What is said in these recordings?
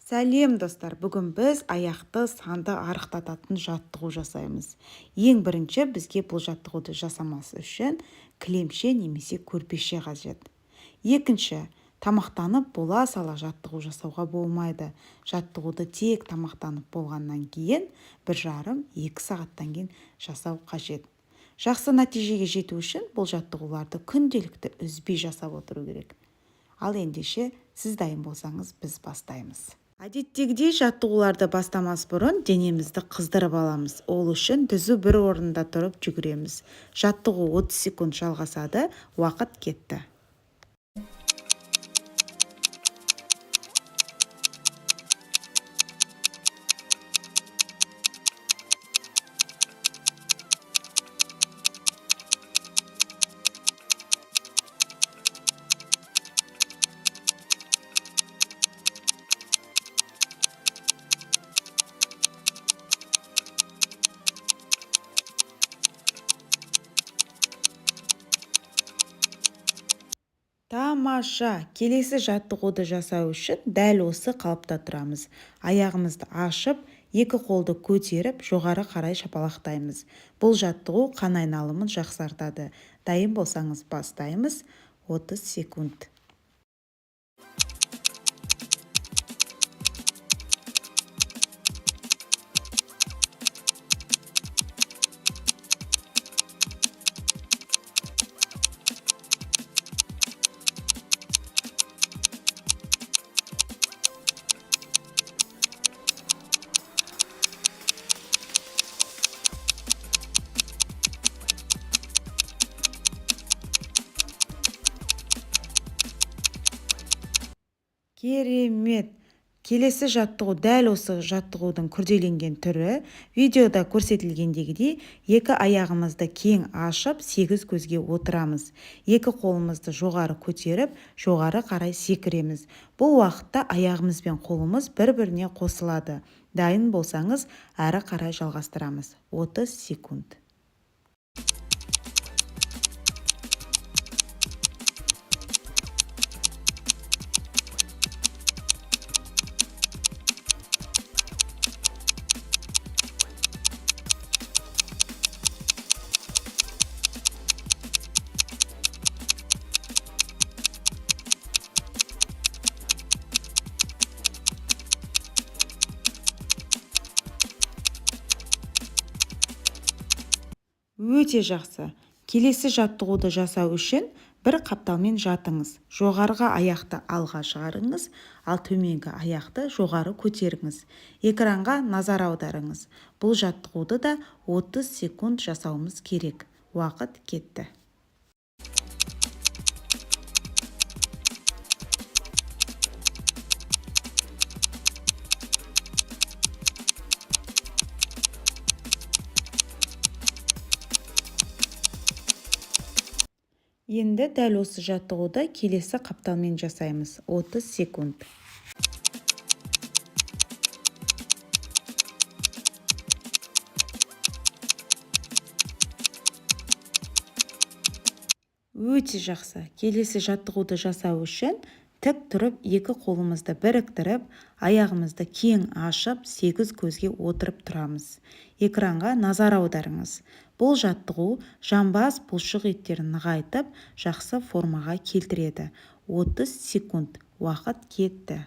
Сәлем достар, бүгін біз аяқты санды арықтататын жаттығу жасаймыз. Ең бірінші бізге бұл жаттығуды жасамас үшін кілемше немесе көрпеше қажет. Екінші, тамақтанып бола сала жаттығу жасауға болмайды. Жаттығуды тек тамақтанып болғаннан кейін 1,5-2 сағаттан кейін жасау қажет. Жақсы нәтижеге жету үшін бұл жаттығуларды күнделікті үзбей жасап отыру керек. Ал ендеше сіз дайын болсаңыз біз бастаймыз. Әдеттегідей жаттығуларды бастамас бұрын денемізді қыздырып аламыз. Ол үшін түзу бір орында тұрып жүгіреміз. Жаттығу 30 секунд жалғасады, уақыт кетті. Тамаша! Келесі жаттығуды жасау үшін дәл осы қалыпта тұрамыз. Аяғымызды ашып, екі қолды көтеріп, жоғары қарай шапалақтаймыз. Бұл жаттығу қан айналымын жақсартады. Дайын болсаңыз бастаймыз. 30 секунд. Керемет! Келесі жаттығу дәл осы жаттығудың күрделенген түрі. Видеода көрсетілгендегідей, екі аяғымызды кең ашып, 8 көзге отырамыз. Екі қолымызды жоғары көтеріп, жоғары қарай секіреміз. Бұл уақытта аяғымыз бен қолымыз бір-біріне қосылады. Дайын болсаңыз, әрі қарай жалғастырамыз. 30 секунд. Өте жақсы. Келесі жаттығуды жасау үшін бір қапталмен жатыңыз. Жоғарғы аяқты алға шығарыңыз, ал төменгі аяқты жоғары көтеріңіз. Экранға назар аударыңыз. Бұл жаттығуды да 30 секунд жасауымыз керек. Уақыт кетті. Енді дәл осы жаттығуды келесі қапталмен жасаймыз. 30 секунд. Өте жақсы. Келесі жаттығуды жасау үшін тік тұрып, екі қолымызды біріктіріп, аяғымызды кең ашып, 8 көзге отырып тұрамыз. Экранға назар аударыңыз. Бұл жаттығу жамбас бұлшық еттерін нығайтып, жақсы формаға келтіреді. 30 секунд. Уақыт кетті.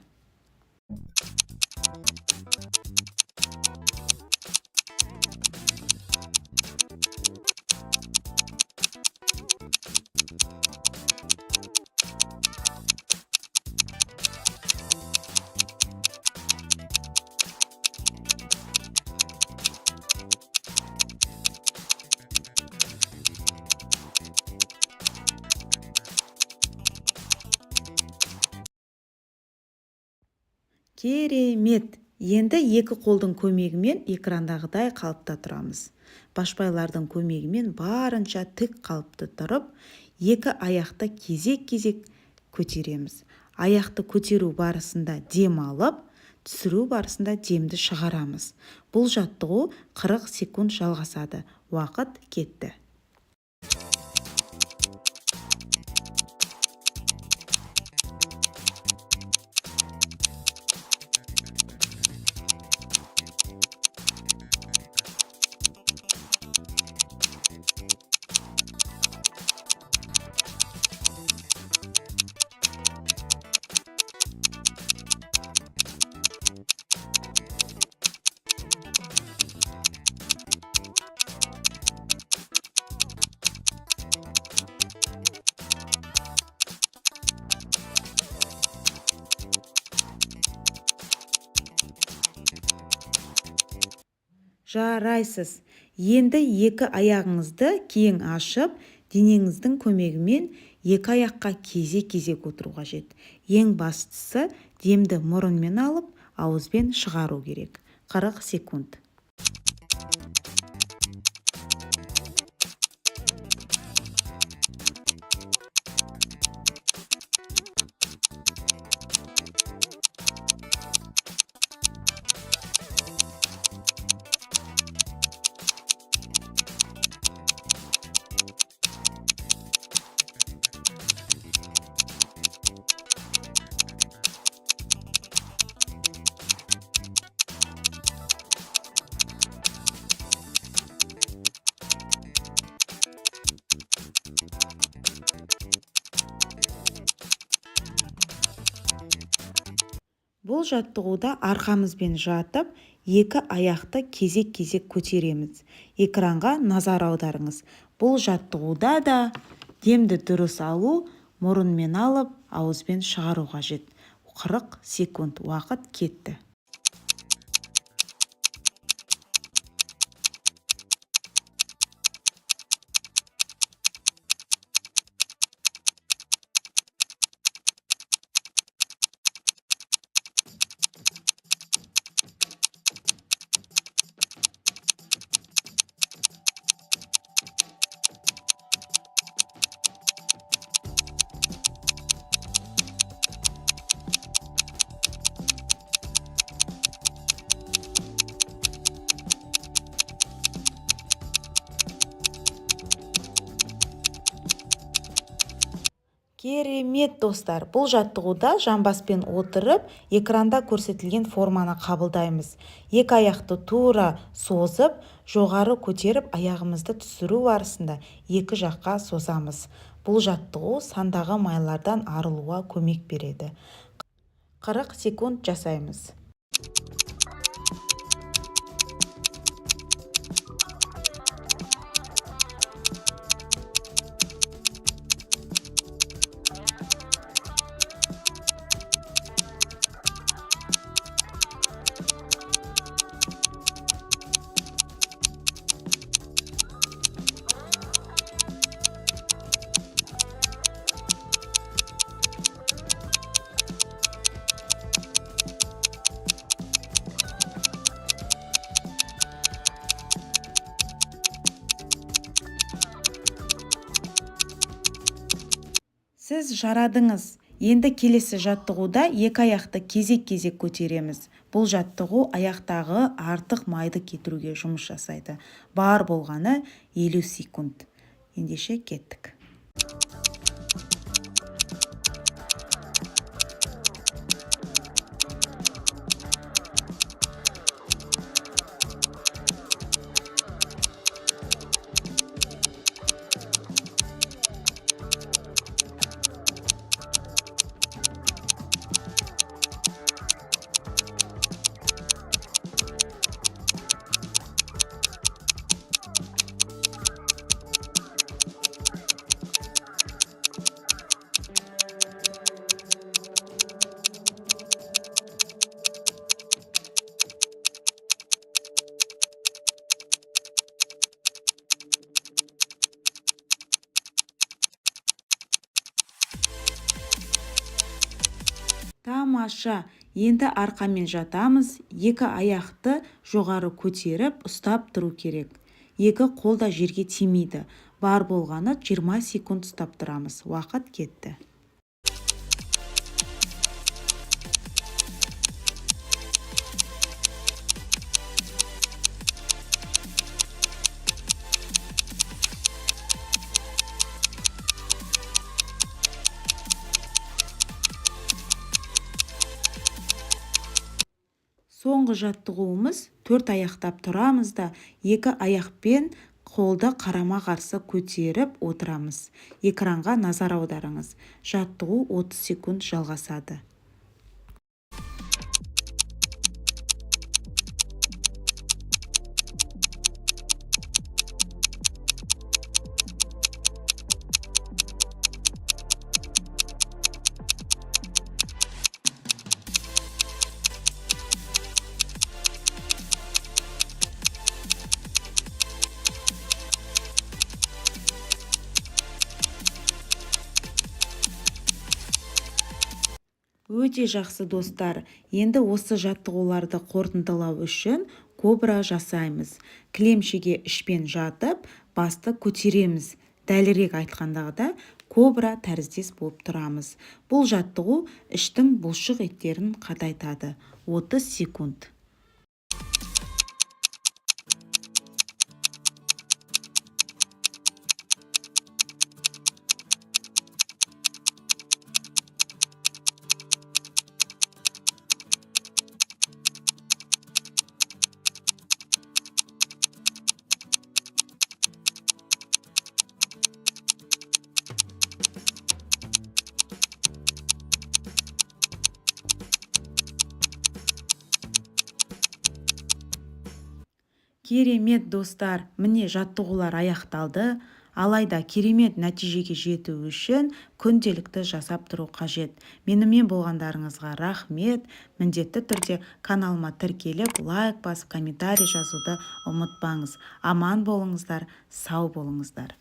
Керемет! Енді екі қолдың көмегімен экрандағыдай қалыпта тұрамыз. Башпайлардың көмегімен барынша тік қалыпты тұрып, екі аяқты кезек-кезек көтереміз. Аяқты көтеру барысында дем алып, түсіру барысында демді шығарамыз. Бұл жаттығу 40 секунд жалғасады. Уақыт кетті. Жарайсыз. Енді екі аяғыңызды кең ашып, денеңіздің көмегімен екі аяққа кезек-кезек отыру қажет. Ең бастысы демді мұрынмен алып, ауызбен шығару керек. 40 секунд. Бұл жаттығуда арқамызбен жатып, екі аяқты кезек-кезек көтереміз. Экранға назар аударыңыз. Бұл жаттығуда да демді дұрыс алу, мұрынмен алып, ауызбен шығару қажет. 40 секунд уақыт кетті. Керемет достар, бұл жаттығуда жамбаспен отырып, экранда көрсетілген форманы қабылдаймыз. Екі аяқты тура созып, жоғары көтеріп, аяғымызды түсіру барысында екі жаққа созамыз. Бұл жаттығу сандағы майлардан арылуға көмек береді. 40 секунд жасаймыз. Сіз жарадыңыз. Енді келесі жаттығуда екі аяқты кезек-кезек көтереміз. Бұл жаттығу аяқтағы артық майды кетіруге жұмыс жасайды. Бар болғаны 50 секунд. Ендеше кеттік. Тамаша. Енді арқамен жатамыз. Екі аяқты жоғары көтеріп, ұстап тұру керек. Екі қол да жерге тимейді. Бар болғаны 20 секунд ұстап тұрамыз. Уақыт кетті. Соңғы жаттығуымыз 4 аяқтап тұрамыз да, екі аяқпен қолды қарама-қарсы көтеріп отырамыз. Экранға назар аударыңыз. Жаттығу 30 секунд жалғасады. Өте жақсы достар, енді осы жаттығуларды қорытындылау үшін кобра жасаймыз. Кілемшеге ішпен жатып, басты көтереміз. Дәлірек айтқандағыда кобра тәріздес болып тұрамыз. Бұл жаттығу іштің бұлшық еттерін қатайтады. 30 секунд. Керемет достар, міне жаттығулар аяқталды. Алайда керемет нәтижеге жету үшін күнделікті жасап тұру қажет. Менімен болғандарыңызға рахмет. Міндетті түрде каналыма тіркеліп, лайк басып, комментарий жазуды ұмытпаңыз. Аман болыңыздар, сау болыңыздар.